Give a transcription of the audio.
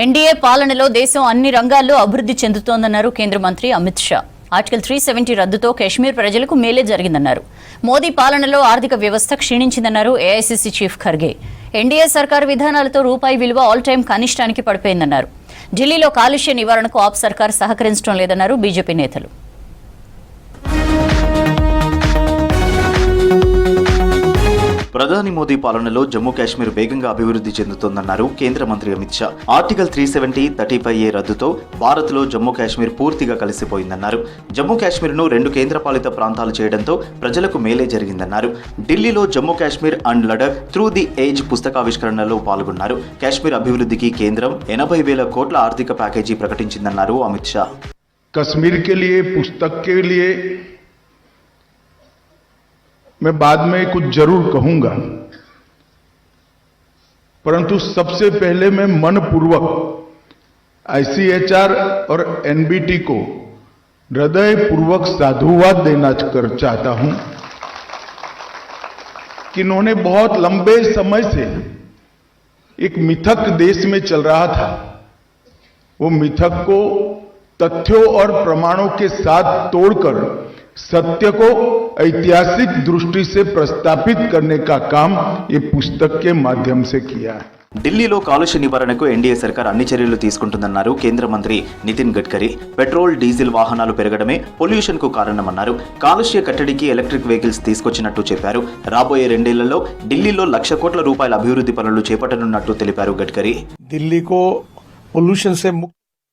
NDA పాలనలో దేశం అన్ని రంగాల్లో అభివృద్ధి చెందుతోందన్నారు కేంద్ర మంత్రి అమిత్ షా. ఆర్టికల్ 370 రద్దుతో కశ్మీర్ ప్రజలకు మేలే జరిగిందన్నారు. మోదీ పాలనలో ఆర్థిక వ్యవస్థ క్షీణించిందన్నారు ఏఐసీసీ చీఫ్ ఖర్గే. ఎన్డీఏ సర్కారు విధానాలతో రూపాయి విలువ ఆల్ టైం కనిష్టానికి పడిపోయిందన్నారు. ఢిల్లీలో కాలుష్య నివారణకు ఆప్ సర్కార్ సహకరించడం లేదన్నారు బీజేపీ నేతలు. ప్రధాని మోదీ పాలనలో జమ్మూ కాశ్మీర్ వేగంగా అభివృద్ధి చెందుతోందన్నారు కేంద్ర మంత్రి అమిత్ షా. ఆర్టికల్ 370, 35A రద్దుతో భారత్లో జమ్మూ కాశ్మీర్ పూర్తిగా కలిసిపోయిందన్నారు. జమ్మూ కాశ్మీర్ను 2 కేంద్రపాలిత ప్రాంతాలు చేయడంతో ప్రజలకు మేలే జరిగిందన్నారు. ఢిల్లీలో Jammu Kashmir and Ladakh through the age పుస్తకావిష్కరణలో పాల్గొన్నారు. కాశ్మీర్ అభివృద్ధికి కేంద్రం 80,000 కోట్ల ఆర్థిక ప్యాకేజీ ప్రకటించిందన్నారు అమిత్ షా. कश्मीर के लिए पुस्तक के लिए मैं बाद में कुछ जरूर कहूंगा, परंतु सबसे पहले मैं मनपूर्वक आईसीएचआर और एनबीटी को हृदयपूर्वक साधुवाद देना चाहता हूं कि इन्होंने बहुत लंबे समय से एक मिथक देश में चल रहा था, वो मिथक को तथ्यों और प्रमाणों के साथ तोड़कर सत्य को ऐतिहासिक दृष्टि से प्रस्तापित करने का काम ये पुस्तक के माध्यम से किया है. ఢిల్లీలో కాలుష్య నివారణకు ఎన్డీఏ సర్కార్ అన్ని చర్యలు తీసుకుంటుందన్నారు కేంద్ర మంత్రి నితిన్ గడ్కరీ. పెట్రోల్, డీజిల్ వాహనాలు పెరగడమే పొల్యూషన్ కు కారణమన్నారు. కాలుష్య కట్టడికి ఎలక్ట్రిక్ వెహికల్స్ తీసుకొచ్చినట్టు చెప్పారు. రాబోయే 2 ఏళ్లలో ఢిల్లీలో 1,00,000 కోట్ల రూపాయల అభివృద్ధి పనులు చేపట్టనున్నట్టు తెలిపారు గడ్కరీ. दिल्ली को पोल्यूशन से मुक्त